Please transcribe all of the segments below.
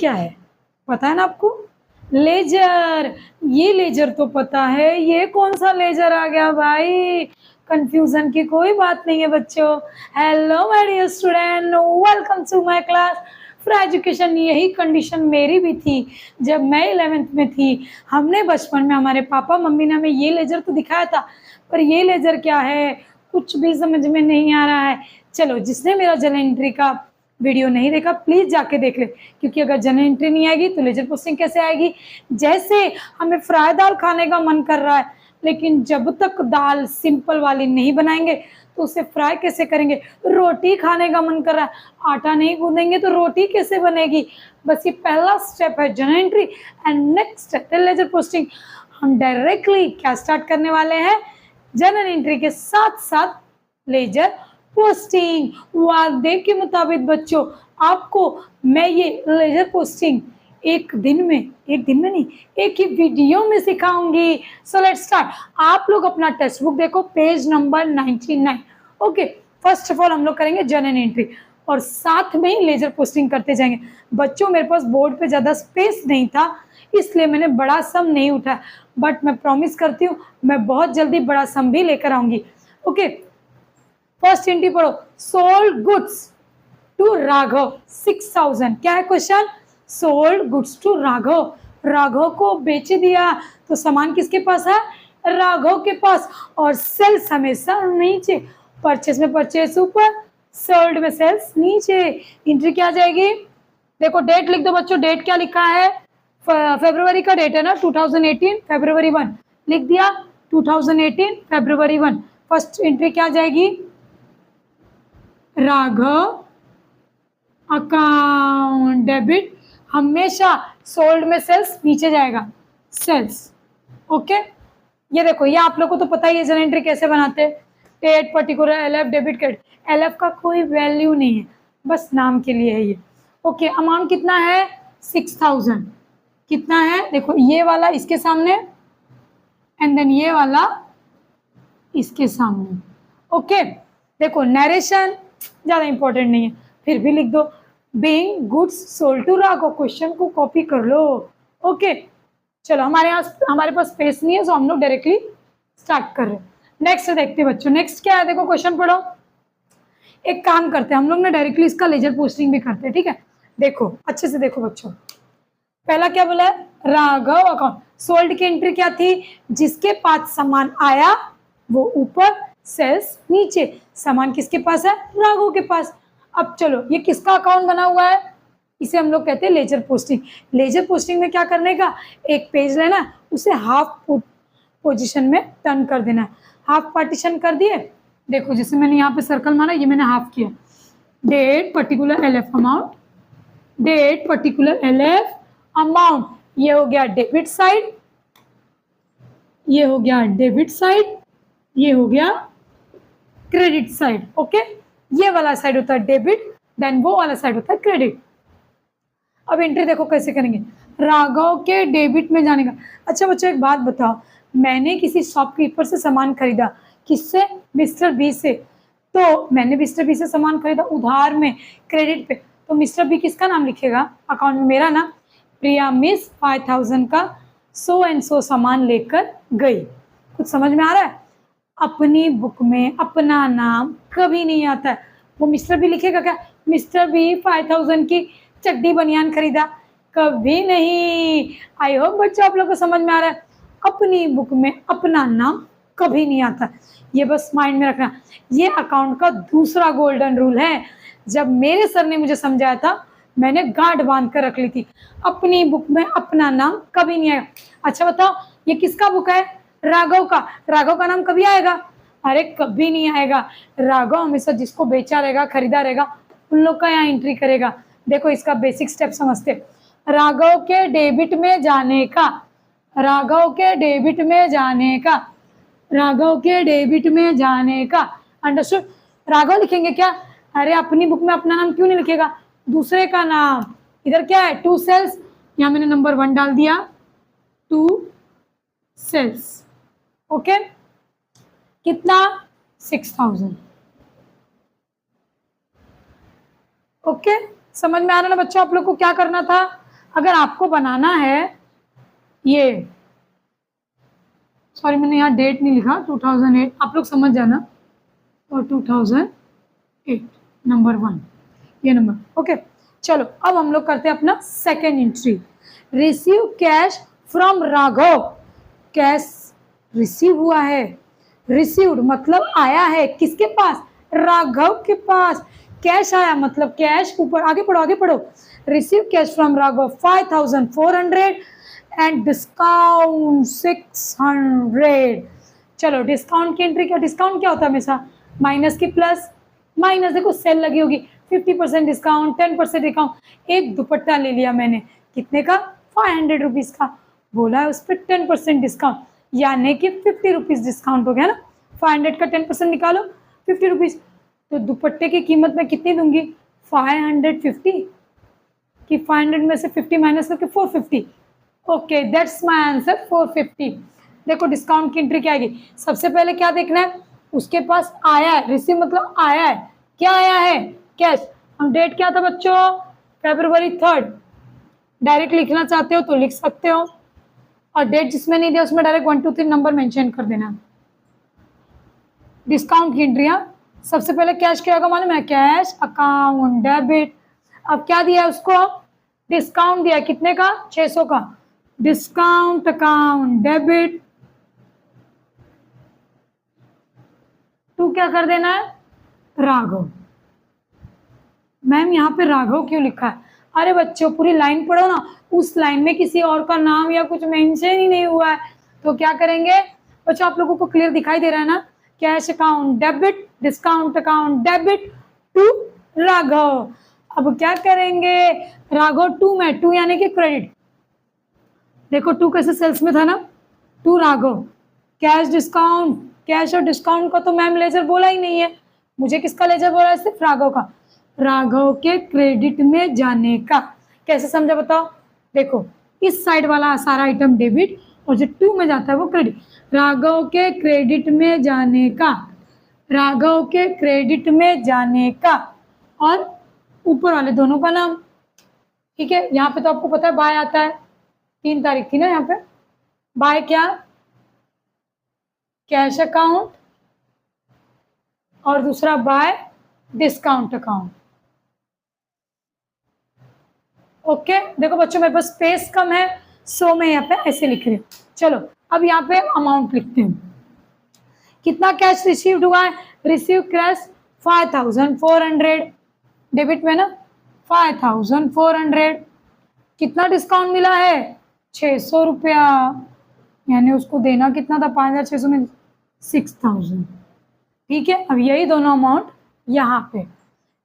क्या है, पता है ना आपको? लेजर। ये लेजर तो पता है, ये कौन सा लेजर आ गया भाई? कंफ्यूजन की कोई बात नहीं है बच्चों। Hello my dear student, welcome to my class for education. यही कंडीशन मेरी भी थी जब मैं 11th में थी। हमने बचपन में हमारे पापा मम्मी ने हमें ये लेजर तो दिखाया था, पर ये लेजर क्या है कुछ भी समझ में नहीं आ रहा है। चलो, जिसने मेरा जनरल एंट्री का वीडियो नहीं देखा प्लीज जाके देख ले, क्योंकि अगर जनरल एंट्री नहीं आएगी तो लेजर पोस्टिंग कैसे आएगी? जैसे हमें फ्राई दाल खाने का मन कर रहा है, लेकिन जब तक दाल सिंपल वाली नहीं बनाएंगे तो उसे फ्राई कैसे करेंगे? रोटी खाने का मन कर रहा है, आटा नहीं गूंदेंगे तो रोटी कैसे बनेगी? बस ये पहला स्टेप है general entry, and next step है लेजर पोस्टिंग। हम डायरेक्टली क्या स्टार्ट करने वाले हैं? जनरल एंट्री के साथ साथ लेजर पोस्टिंग। वादे के मुताबिक बच्चों आपको मैं ये लेजर पोस्टिंग एक दिन में नहीं, एक ही वीडियो में सिखाऊंगी। So let's start. आप लोग अपना टेक्स्ट बुक देखो, page number 99। Okay, first of all हम लोग करेंगे जनरल एंट्री और साथ में ही लेजर पोस्टिंग करते जाएंगे। बच्चों मेरे पास बोर्ड पे ज़्यादा स्पेस नहीं था, इसलिए मैंने बड़ा सम नहीं उठाया, बट मैं प्रॉमिस करती हूँ मैं बहुत जल्दी बड़ा सम भी लेकर आऊंगी। ओके, फर्स्ट एंट्री पढ़ो। Sold goods to Raghav 6000। क्या है question? Sold goods to Raghav. Raghav को बेच दिया तो सामान किसके पास है? राघव के पास। और सेल्स हमेशा नीचे, परचेस में परचेस ऊपर, सोल्ड में सेल्स नीचे। एंट्री क्या आ जाएगी? देखो डेट लिख दो बच्चों। डेट क्या लिखा है? फरवरी का डेट है ना, 2018 फरवरी 1 लिख दिया। 2018 फरवरी 1। फर्स्ट एंट्री क्या आ जाएगी? Raghav account debit. हमेशा सोल्ड में सेल्स नीचे जाएगा, सेल्स। ओके, ये देखो, ये आप लोग को तो पता ही है जनरल एंट्री कैसे बनाते हैं। Date particular LF debit credit. LF का कोई वैल्यू नहीं है, बस नाम के लिए है ये। ओके, अमाउंट कितना है? 6000। कितना है? देखो, ये वाला इसके सामने एंड देन ये वाला इसके सामने। ओके, देखो नरेशन ज़्यादा इंपॉर्टेंट नहीं है, फिर भी लिख दो being goods sold to Raghav. Question को कॉपी कर लो। ओके, चलो, हमारे पास स्पेस नहीं है, सो हम लोग डायरेक्टली स्टार्ट कर रहे हैं। नेक्स्ट देखते हैं बच्चों। नेक्स्ट क्या है? देखो क्वेश्चन पढ़ो। एक काम करते हैं हम लोग ना, डायरेक्टली इसका लेजर पोस्टिंग भी करते हैं, ठीक है? देखो अच्छे से देखो बच्चों। पहला क्या बोला है? राघव अकाउंट। सोल्ड की एंट्री क्या थी? जिसके पास सामान आया वो ऊपर, सेल्स नीचे। सामान किसके पास है? राघव के पास। अब चलो, ये किसका अकाउंट बना हुआ है? इसे हम लोग कहते हैं लेजर पोस्टिंग। लेजर पोस्टिंग में क्या करने का? एक पेज लेना, उसे हाफ पोजीशन में टर्न कर देना। हाफ पार्टीशन कर दिए। देखो जैसे मैंने यहाँ पे सर्कल मारा, ये मैंने हाफ किया। Date particular LF amount, date particular LF amount. ये हो गया डेबिट साइड, ये हो गया डेबिट साइड, ये हो गया क्रेडिट साइड। ओके, ये वाला साइड होता है डेबिट, देन वो वाला साइड होता है क्रेडिट। अब एंट्री देखो कैसे करेंगे। राघव के डेबिट में जाने का। अच्छा बच्चों एक बात बताओ, मैंने किसी शॉपकीपर से सामान खरीदा। किससे? मिस्टर बी से। तो मैंने मिस्टर बी से सामान खरीदा उधार में, क्रेडिट पे, तो मिस्टर बी किसका नाम लिखेगा अकाउंट में? मेरा ना। प्रिया मिस 5000 का सो एंड सो सामान लेकर गई। कुछ समझ में आ रहा है? अपनी बुक में अपना नाम कभी नहीं आता है। वो मिस्टर बी लिखेगा क्या? मिस्टर बी 5000 की चड्डी बनियान खरीदा, कभी नहीं। आई होप बच्चों आप लोग को समझ में आ रहा है। अपनी बुक में अपना नाम कभी नहीं आता, ये बस माइंड में रखना। ये अकाउंट का दूसरा गोल्डन रूल है। जब मेरे सर ने मुझे समझाया था, मैंने गांठ बांध कर रख ली थी। अपनी बुक में अपना नाम कभी नहीं आएगा। अच्छा बताओ, ये किसका बुक है? राघव का। राघव का नाम कभी आएगा? अरे कभी नहीं आएगा। राघव हमेशा जिसको बेचा रहेगा, खरीदा रहेगा, उन लोग का यहाँ एंट्री करेगा। देखो इसका बेसिक स्टेप समझते। राघव के डेबिट में जाने का, राघव के डेबिट में जाने का, राघव के डेबिट में जाने का। अंडरस्टूड? राघव लिखेंगे क्या? अरे अपनी बुक में अपना नाम क्यों नहीं लिखेगा? दूसरे का नाम। इधर क्या है? 2 सेल्स, यहाँ मैंने नंबर 1 डाल दिया, 2 सेल्स। ओके, कितना? 6000। ओके, समझ में आ रहा ना बच्चों आप लोग को क्या करना था? अगर आपको बनाना है ये, सॉरी मैंने यहाँ डेट नहीं लिखा, 2008, आप लोग समझ जाना, और 2008 नंबर 1 ये नंबर। ओके चलो अब हम लोग करते हैं अपना second entry, receive cash from Raghav. Cash receive हुआ है, रिसीव्ड मतलब आया है, किसके पास? राघव के पास। कैश आया मतलब कैश, ऊपर आगे पढ़ो आगे पढ़ो, receive cash from Raghav 5400 and discount 600। चलो डिस्काउंट की एंट्री क्या, डिस्काउंट क्या होता है हमेशा? माइनस की प्लस, माइनस देखो सेल लगी होगी, 50% डिस्काउंट, 10% डिस्काउंट। एक दुपट्टा ले लिया मैंने, कितने का? 500 रुपीज़ का, बोला है उस पर 10% डिस्काउंट, यानी कि 50 रुपीज़ डिस्काउंट हो गया ना। 500 का 10% निकालो, 50 रुपीज़, तो दुपट्टे की कीमत मैं कितनी दूंगी? 550, कि 500 में से 50 माइनस करके 450। Okay that's my answer 450। देखो डिस्काउंट की एंट्री क्या आएगी? सबसे पहले क्या देखना है? उसके पास आया है, रिसीव मतलब आया है, क्या आया है? कैश। हम डेट क्या था बच्चों? February 3rd। डायरेक्ट लिखना चाहते हो तो लिख सकते हो, और डेट जिसमें नहीं दिया उसमें डायरेक्ट 1 2 3 नंबर मेंशन कर देना। डिस्काउंट की एंट्री, सबसे पहले कैश क्या होगा मालूम है? Cash account debit. अब क्या दिया है उसको? डिस्काउंट दिया, कितने का? 600 का, डिस्काउंट अकाउंट डेबिट टू क्या कर देना है? राघव। मैम यहाँ पे राघव क्यों लिखा है? अरे बच्चों पूरी लाइन पढ़ो ना, उस लाइन में किसी और का नाम या कुछ मेंशन ही नहीं हुआ है, तो क्या करेंगे बच्चों? आप लोगों को क्लियर दिखाई दे रहा है ना? Cash account debit, discount account debit to Raghav. अब क्या करेंगे? राघव टू में, टू यानी कि क्रेडिट, देखो टू कैसे सेल्स में था ना, to Raghav. Cash discount, cash और डिस्काउंट का तो मैम लेजर बोला ही नहीं है, मुझे किसका लेजर बोला है? सिर्फ राघव का। राघव के क्रेडिट में जाने का, कैसे समझा बताओ? देखो इस साइड वाला सारा आइटम डेबिट और जो टू में जाता है वो क्रेडिट। राघव के क्रेडिट में जाने का, राघव के क्रेडिट में जाने का, और ऊपर वाले दोनों का नाम। ठीक है, यहाँ पे तो आपको पता है बाय आता है, 3 तारीख थी ना यहाँ पे। बाय क्या? कैश अकाउंट, और दूसरा बाय डिस्काउंट अकाउंट। ओके देखो बच्चों मेरे पास स्पेस कम है, सो मैं यहाँ पे ऐसे लिख रही हूँ। चलो अब यहाँ पे अमाउंट लिखते हैं, कितना कैश रिसीव्ड हुआ है? रिसीव कैश 5400, डेबिट में ना 5400। कितना डिस्काउंट मिला है? 600 रुपया, यानी उसको देना कितना था? 5600 में 6000। ठीक है, अब यही दोनों अमाउंट यहाँ पे,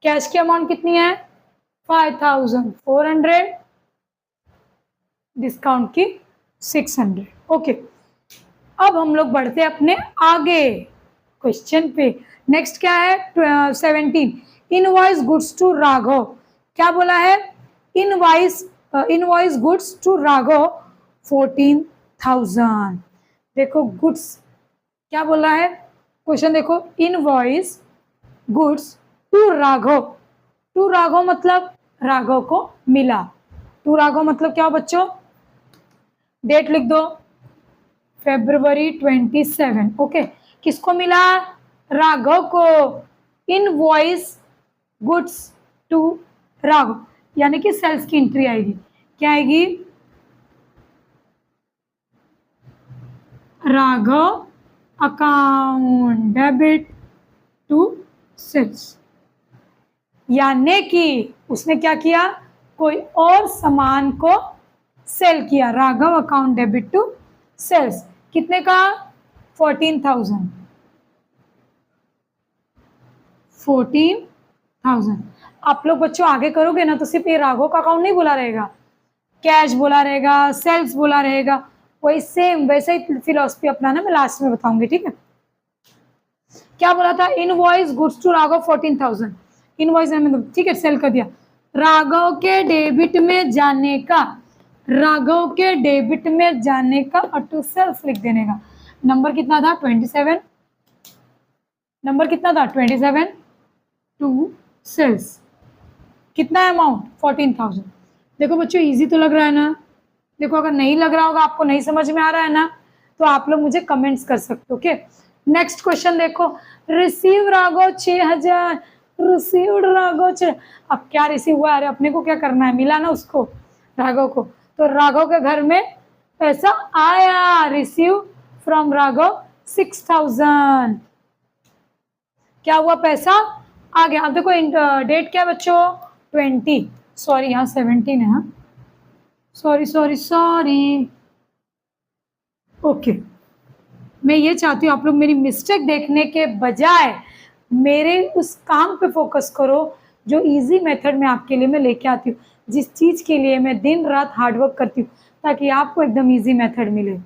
कैश की अमाउंट कितनी है? 5400, डिस्काउंट की 600। ओके अब हम लोग बढ़ते हैं अपने आगे क्वेश्चन पे। नेक्स्ट क्या है? 17, इनवॉइस गुड्स टू राघव। क्या बोला है? Invoice goods to Raghav 14,000। देखो गुड्स क्या बोला है क्वेश्चन, देखो invoice goods to Raghav, to Raghav मतलब राघव को मिला। टू राघव मतलब क्या बच्चों? डेट लिख दो, February 27। ओके किसको मिला? राघव को। इनवॉइस गुड्स टू राघव यानी कि सेल्स की एंट्री आएगी, क्या आएगी? Raghav account debit to sales, यानी कि उसने क्या किया? कोई और सामान को सेल किया। Raghav account debit to sales, कितने का? 14,000। 14,000। आप लोग बच्चों आगे करोगे ना तो सिर्फ ये राघव का अकाउंट नहीं बोला रहेगा, कैश बोला रहेगा, सेल्स बोला रहेगा, वही सेम वैसे ही फिलॉसफी अपनाना, मैं लास्ट में बताऊंगी। ठीक है, क्या बोला था? Invoice goods to Raghav 14,000। Invoice मतलब ठीक है सेल कर दिया। राघव के डेबिट में जाने का, राघव के डेबिट में जाने का और टू सेल्स लिख देने का। नंबर कितना था? 27। नंबर कितना था? 27 टू सेल्स। कितना अमाउंट? 14,000। देखो बच्चों इजी तो लग रहा है ना? देखो अगर नहीं लग रहा होगा, आपको नहीं समझ में आ रहा है ना, तो आप लोग मुझे कमेंट्स कर सकते हो। ओके, नेक्स्ट क्वेश्चन देखो, रिसीव राघव 6000, रिसीव्ड राघव 6। अब क्या रिसीव हुआ? अरे अपने को क्या करना है, मिला ना उसको, राघव को। तो राघव के घर में पैसा आया, रिसीव फ्रॉम राघव 6000। क्या हुआ? पैसा आ गया। अब देखो डेट क्या है बच्चों? 20, सॉरी यहाँ 17 है, हाँ सॉरी सॉरी सॉरी। ओके, मैं ये चाहती हूँ आप लोग मेरी मिस्टेक देखने के बजाय मेरे उस काम पे फोकस करो जो इजी मेथड में आपके लिए मैं लेके आती हूँ, जिस चीज के लिए मैं दिन रात हार्डवर्क करती हूँ, ताकि आपको एकदम इजी मेथड मिले।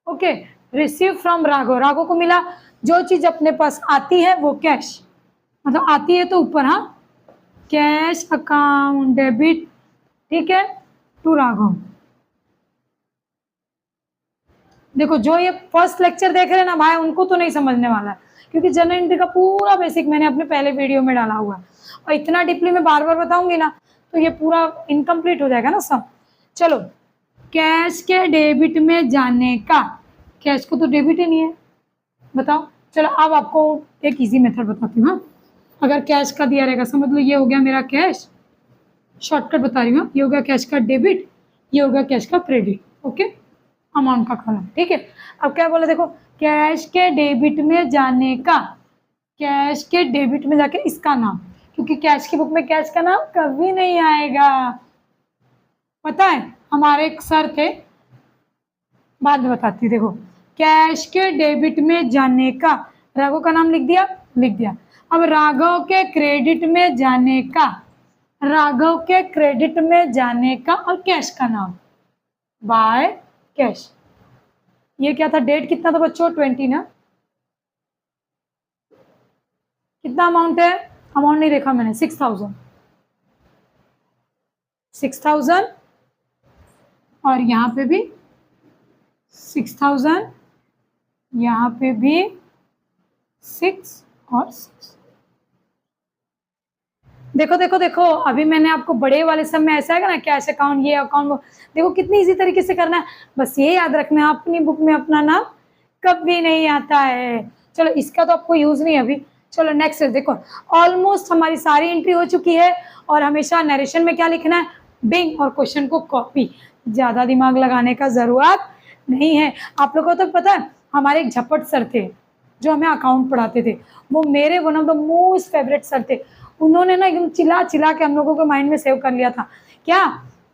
Okay, receive from Raghav, Raghav को मिला। जो चीज अपने पास आती है वो कैश, मतलब आती है तो ऊपर, हाँ, कैश अकाउंट डेबिट, ठीक है, टू राघव। देखो जो ये फर्स्ट लेक्चर देख रहे हैं ना भाई, उनको तो नहीं समझने वाला है, क्योंकि जनरल एंट्री का पूरा बेसिक मैंने अपने पहले वीडियो में डाला हुआ है, और इतना डीपली मैं बार बार बताऊंगी ना तो ये पूरा इनकम्प्लीट हो जाएगा ना सब। चलो, कैश के डेबिट में जाने का, कैश को तो डेबिट ही नहीं है, बताओ। चलो अब आपको एक इजी मेथड बताती हूँ। हाँ, अगर कैश का दिया रहेगा, समझ लो ये हो गया मेरा कैश, शॉर्टकट बता रही हूँ, ये हो गया कैश का डेबिट, ये हो गया कैश का क्रेडिट। ओके, अमाउंट का कॉलम, ठीक है। अब क्या बोला देखो, कैश के डेबिट में जाने का, कैश के डेबिट में जाके इसका नाम, क्योंकि कैश की बुक में कैश का नाम कभी नहीं आएगा। पता है हमारे एक सर थे, बाद में बताती, देखो कैश के डेबिट में जाने का, राघव का नाम लिख दिया, लिख दिया। अब राघव के क्रेडिट में जाने का, राघव के क्रेडिट में जाने का, और कैश का नाम बाय कैश। ये क्या था? डेट कितना था बच्चों? 20 ना। कितना अमाउंट है? अमाउंट नहीं देखा मैंने, 6000, 6000, और यहाँ पे भी 6000, यहाँ पे भी 6 और 6। देखो देखो देखो, अभी मैंने आपको बड़े वाले सब में ऐसा है ना, कैश अकाउंट, ये अकाउंट, वो देखो कितनी इजी तरीके से करना है। बस ये याद रखना है, अपनी बुक में अपना नाम कभी नहीं आता है। चलो इसका तो आपको यूज नहीं अभी। चलो नेक्स्ट देखो, ऑलमोस्ट हमारी सारी एंट्री हो चुकी है, और हमेशा नरेशन में क्या लिखना है? बिंग, और क्वेश्चन को कॉपी। ज्यादा दिमाग लगाने का जरूरत नहीं है। आप लोगों को तो पता है, हमारे एक झपट सर थे जो हमें अकाउंट पढ़ाते थे, वो मेरे one of the most favourite sir थे। उन्होंने ना एकदम चिल्ला चिल्ला के हम लोगों को माइंड में सेव कर लिया था, क्या?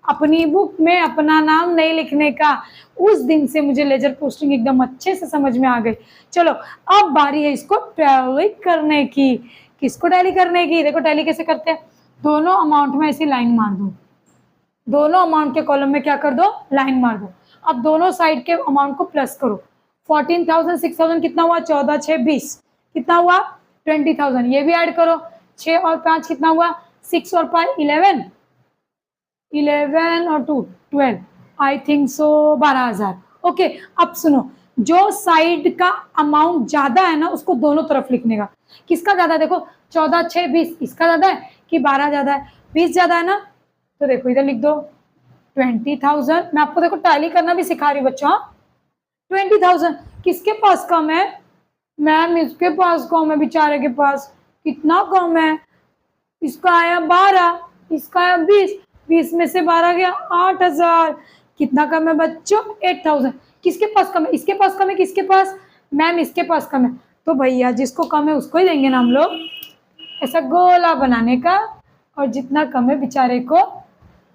अपनी बुक में अपना नाम नहीं लिखने का। उस दिन से मुझे लेजर पोस्टिंग एकदम अच्छे से समझ में आ गई। चलो अब बारी है इसको टैली करने की। किसको टैली करने की? देखो टैली कैसे करते हैं, दोनों अमाउंट में ऐसी लाइन मार दो, दोनों अमाउंट के कॉलम में क्या कर दो? लाइन मार दो। अब दोनों साइड के अमाउंट को प्लस करो। 14,000 6,000 कितना हुआ? 14 6 20, कितना हुआ? 20,000। ये भी ऐड करो, 6 और 5 कितना हुआ? 6 और 5 11, 11 और 2 12, आई थिंक सो 12,000। ओके, अब सुनो, जो साइड का अमाउंट ज्यादा है ना उसको दोनों तरफ लिखने का। किसका ज्यादा है? देखो 14 6 20, इसका ज्यादा है कि 12 ज्यादा है? 20 ज्यादा है ना, तो देखो इधर लिख दो 20,000। मैं आपको देखो टैली करना भी सिखा रही हूँ बच्चों। 20,000 किसके पास कम है? मैम इसके पास कम है, बेचारे के पास। कितना कम है? इसका आया 12, इसका आया 20, 20 में से 12 गया 8,000। कितना कम है बच्चों? 8,000। किसके पास कम है? इसके पास कम है, किसके पास? मैम इसके पास कम है। तो भैया जिसको कम है उसको ही देंगे ना हम लोग, ऐसा गोला बनाने का, और जितना कम है बेचारे को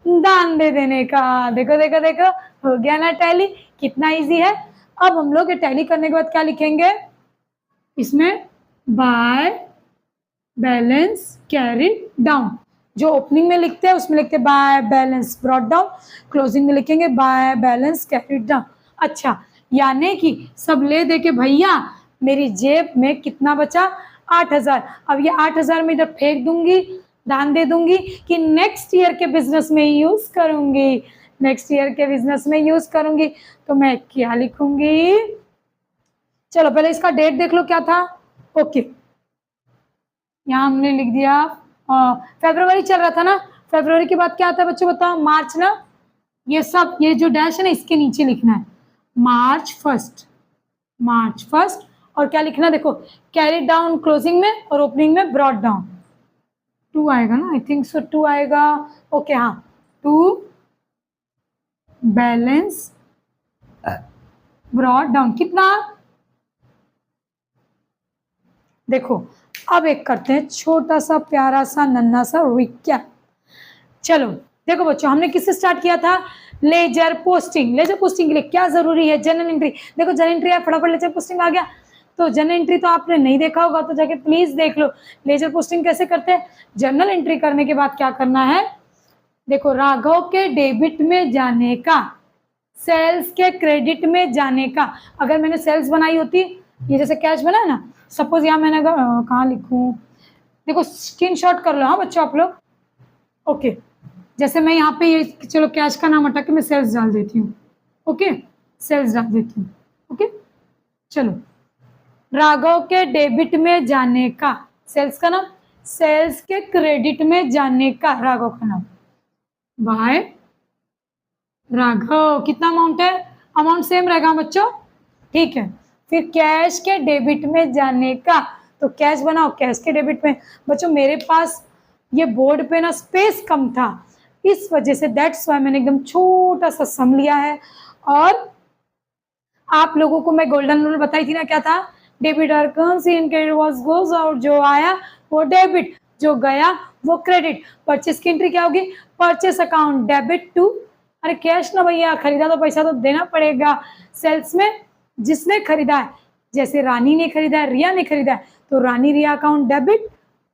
दान दे देने का। देखो देखो देखो, हो गया ना टैली, कितना इजी है। अब हम लोग ये टैली करने के बाद क्या लिखेंगे इसमें? By balance carried down. जो ओपनिंग में लिखते हैं उसमें लिखते हैं by balance brought down, closing में लिखेंगे बाय बैलेंस कैरिड डाउन। अच्छा, यानी कि सब ले दे के भैया मेरी जेब में कितना बचा? 8,000। अब ये 8,000 में इधर फेंक दूंगी, दान दे दूंगी, कि नेक्स्ट ईयर के बिजनेस में यूज करूंगी, नेक्स्ट ईयर के बिजनेस में यूज करूंगी। तो मैं क्या लिखूंगी? चलो पहले इसका डेट देख लो क्या था। ओके, यहाँ हमने लिख दिया फरवरी चल रहा था ना, फरवरी के बाद क्या आता है बच्चों बताओ? मार्च ना, ये सब ये जो डैश है ना इसके नीचे लिखना है मार्च फर्स्ट, मार्च फर्स्ट। और क्या लिखना देखो, कैरी डाउन क्लोजिंग में और ओपनिंग में ब्रॉड डाउन। 2 आएगा ना, आई थिंक सो 2 आएगा। ओके हाँ, 2 बैलेंस ब्रॉड डाउन। कितना? देखो अब एक करते हैं छोटा सा प्यारा सा नन्हा सा रिकैप। चलो देखो बच्चों, हमने किससे स्टार्ट किया था? Ledger posting. लेजर पोस्टिंग के लिए क्या जरूरी है? Journal entry. देखो जर्नल एंट्री है, फटाफट लेजर पोस्टिंग आ गया। तो जर्नल एंट्री तो आपने नहीं देखा होगा तो जाके प्लीज देख लो। लेजर पोस्टिंग कैसे करते हैं? जर्नल एंट्री करने के बाद क्या करना है? देखो राघव के डेबिट में जाने का, सेल्स के क्रेडिट में जाने का। अगर मैंने सेल्स बनाई होती, ये जैसे कैश बना है ना, सपोज यहाँ मैंने कहाँ लिखूं, देखो स्क्रीनशॉट कर लो हाँ बच्चों आप लोग। ओके, जैसे मैं यहाँ पे ये चलो कैश का नाम हटा के मैं सेल्स डाल देती हूँ। ओके, सेल्स डाल देती हूँ। ओके चलो, राघव के डेबिट में जाने का, सेल्स का नाम, सेल्स के क्रेडिट में जाने का राघव का नाम, बाय राघव। कितना अमाउंट है? अमाउंट सेम रहेगा बच्चों, ठीक है। फिर कैश के डेबिट में जाने का, तो कैश बनाओ कैश के डेबिट में। बच्चों मेरे पास ये बोर्ड पे ना स्पेस कम था, इस वजह से दैट्स वाई मैंने एकदम छोटा सा सम लिया है। और आप लोगों को मैं गोल्डन रूल बताई थी ना, क्या था? Debit are comes in, credit was goes out. जो आया वो डेबिट, जो गया वो क्रेडिट। परचेस की एंट्री क्या होगी? परचेस अकाउंट डेबिट टू, अरे कैश ना भैया, खरीदा तो पैसा तो देना पड़ेगा। सेल्स में जिसने खरीदा है, जैसे रानी ने खरीदा है, रिया ने खरीदा है, तो रानी रिया अकाउंट डेबिट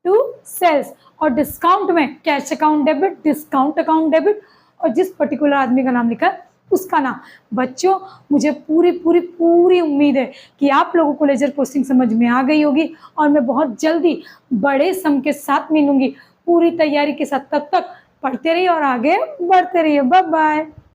टू सेल्स। और डिस्काउंट में cash account debit, discount account debit, और जिस पर्टिकुलर आदमी का नाम लिखा है उसका नाम। बच्चों मुझे पूरी पूरी पूरी उम्मीद है कि आप लोगों को लेजर पोस्टिंग समझ में आ गई होगी, और मैं बहुत जल्दी बड़े सम के साथ मिलूंगी पूरी तैयारी के साथ। तब तक पढ़ते रहिए और आगे बढ़ते रहिए। Bye bye.